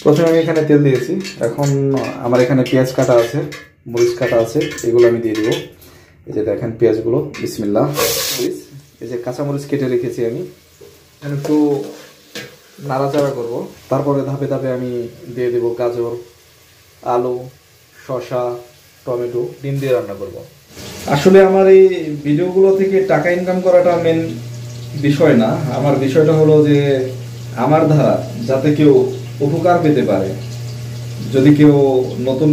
প্রথমে আমি এখানে তেল দিয়েছি, এখন আমার এখানে পেঁয়াজ কাটা আছে, মরিচ কাটা আছে, এগুলো আমি দিয়ে দিব। এই যে দেখেন পেঁয়াজগুলো, বিসমিল্লাহ। মরিচ, এই যে কাঁচামরিচ কেটে রেখেছি আমি, একটু নাড়াচাড়া করব। তারপরে ধাপে ধাপে আমি দিয়ে দেব গাজর, আলু, শসা, টমেটো, ডিম দিয়ে রান্না করব। আসলে আমার এই ভিডিওগুলো থেকে টাকা ইনকাম করাটা মেন বিষয় না, আমার বিষয়টা হলো যে আমার দ্বারা যাতে কেউ উপকার পেতে পারে। যদি কেউ নতুন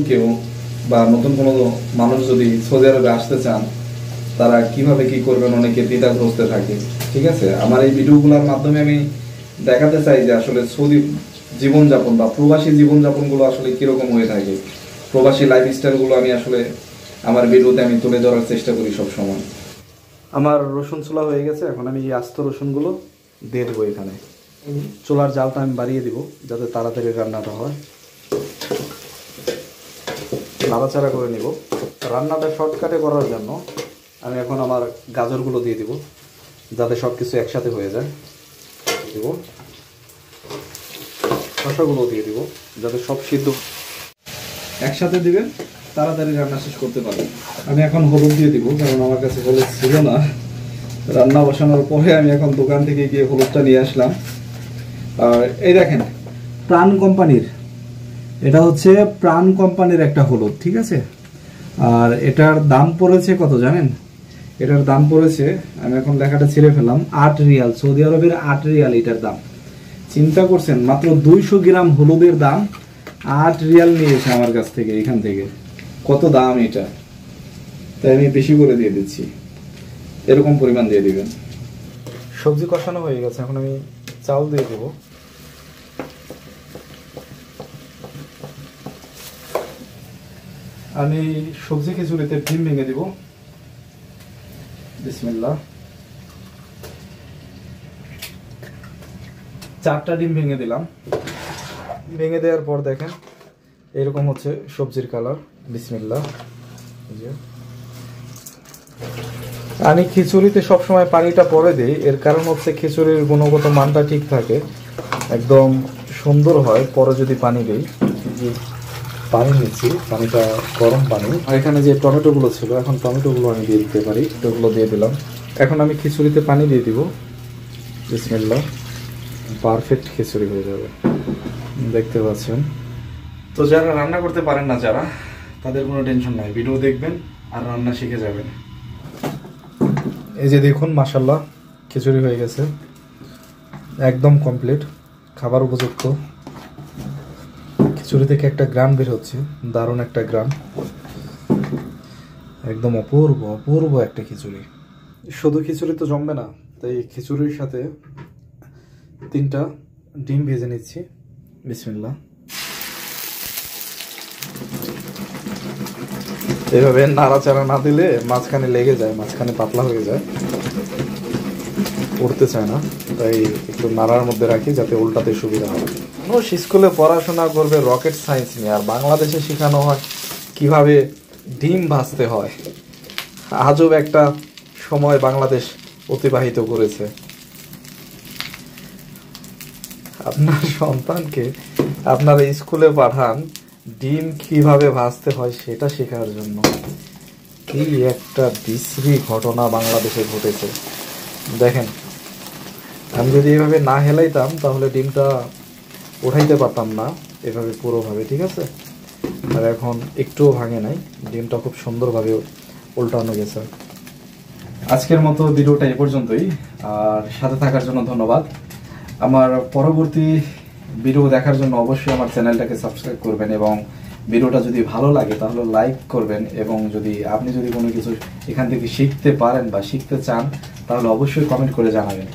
বা নতুন কোনো মানুষ যদি সৌদি আরবে আসতে চান, তারা কিভাবে কি করবেন, অনেকে দ্বিধাগ্রস্ত থাকে। ঠিক আছে, আমার এই ভিডিওগুলোর মাধ্যমে আমি দেখাতে চাই যে আসলে সৌদি জীবনযাপন বা প্রবাসী জীবনযাপনগুলো আসলে কীরকম হয়ে থাকে, প্রবাসী লাইফস্টাইলগুলো আমি আসলে আমার ভিডিওতে আমি তুলে ধরার চেষ্টা করি সব সময়। আমার রসুন ছোলা হয়ে গেছে, এখন আমি এই আস্ত রসুনগুলো দিয়ে দেবো এখানে। চুলার জালটা আমি বাড়িয়ে দিব যাতে তাড়াতাড়ি রান্নাটা হয়। নাড়াচাড়া করে নিব। রান্নাটা শর্টকাটে করার জন্য আমি এখন আমার গাজরগুলো দিয়ে দিব যাতে সব কিছু একসাথে হয়ে যায়। দিব শসাগুলো দিয়ে দিব যাতে সব সিদ্ধ একসাথে দিবেন, তাড়াতাড়ি রান্না শেষ করতে পারবেন। আমি এখন হলুদ দিয়ে দিব, কারণ আমার কাছে হলুদ ছিল না। রান্না বসানোর পরে আমি এখন দোকান থেকে গিয়ে হলুদটা নিয়ে আসলাম। আর এই দেখেন প্রাণ কোম্পানির, এটা হচ্ছে প্রাণ কোম্পানির একটা হলুদ, ঠিক আছে। আর এটার দাম পড়েছে কত জানেন? এটার দাম পড়েছে, আমি এখন লেখাটা ছিঁড়ে ফেললাম, 8 রিয়াল। সৌদি আরবের 8 রিয়াল এটার দাম। চিন্তা করছেন, মাত্র 200 গ্রাম হলুদের দাম 8 রিয়াল নিয়েছে আমার কাছ থেকে। এখান থেকে কত দাম এটা, তাই আমি বেশি করে দিয়ে দিচ্ছি। এরকম পরিমাণ দিয়ে দিবেন। সবজি কষানো হয়ে গেছে, এখন আমি চাউল দিয়ে দেব। আমি সবজি খিচুড়িতে ডিম ভেঙে দিব, বিসমিল্লাহ। 4টা ডিম ভেঙে দিলাম। ভেঙে দেওয়ার পর দেখেন এরকম হচ্ছে সবজির কালার, বিসমিল্লাহ। আমি খিচুড়িতে সবসময় পানিটা পরে দিই, এর কারণ হচ্ছে খিচুড়ির গুণগত মানটা ঠিক থাকে, একদম সুন্দর হয় পরে যদি পানি দিই। পানি নিচ্ছি, পানিটা গরম পানি। আর এখানে যে টমেটোগুলো ছিল, এখন টমেটোগুলো আমি দিয়ে দিতে পারি, এগুলো দিয়ে দিলাম। এখন আমি খিচুড়িতে পানি দিয়ে দিব, বিসমিল্লাহ। পারফেক্ট খিচুড়ি হয়ে যাবে, দেখতে পাচ্ছেন। তো যারা রান্না করতে পারেন না, যারা, তাদের কোনো টেনশন নাই, ভিডিও দেখবেন আর রান্না শিখে যাবেন। এই যে দেখুন, মাশাআল্লাহ খিচুড়ি হয়ে গেছে, একদম কমপ্লিট, খাবার উপযুক্ত। খিচুড়ি থেকে একটা গ্রান বের হচ্ছে, দারুণ একটা গ্রান, একদম অপূর্ব অপূর্ব একটা খিচুড়ি। শুধু খিচুড়ি তো জমবে না, তাই খিচুড়ির সাথে 3টা ডিম ভেজে নিচ্ছি, বিসমিল্লাহ। এভাবে নাড়াচাড়া না দিলে মাঝখানে লেগে যায়, মাঝখানে পাতলা হয়ে যায়, উঠতে চায় না, তাই একটু নাড়ার মধ্যে রাখি যাতে উল্টাতে সুবিধা হয়। মানুষ স্কুলে পড়াশোনা করবে রকেট সায়েন্স নিয়ে, আর বাংলাদেশে শেখানো হয় কিভাবে ডিম ভাজতে হয়। আজব একটা সময় বাংলাদেশ অতিবাহিত করেছে। আপনার সন্তানকে আপনারা স্কুলে পাঠান ডিম কিভাবে ভাজতে হয় সেটা শেখার জন্য। এই একটা বিশ্রী ঘটনা বাংলাদেশে ঘটেছে। দেখেন, আমি যদি এভাবে না হেলাইতাম তাহলে ডিমটা উঠাইতে পারতাম না এভাবে পুরোভাবে, ঠিক আছে। আর এখন একটুও ভাঙে নাই, ডিমটা খুব সুন্দরভাবে উল্টানো গেছে। আজকের মতো ভিডিওটা এ পর্যন্তই, আর সাথে থাকার জন্য ধন্যবাদ। আমার পরবর্তী ভিডিও দেখার জন্য অবশ্যই আমার চ্যানেলটাকে সাবস্ক্রাইব করবেন, এবং ভিডিওটা যদি ভালো লাগে তাহলে লাইক করবেন, এবং আপনি যদি কোনো কিছু এখান থেকে শিখতে পারেন বা শিখতে চান তাহলে অবশ্যই কমেন্ট করে জানাবেন।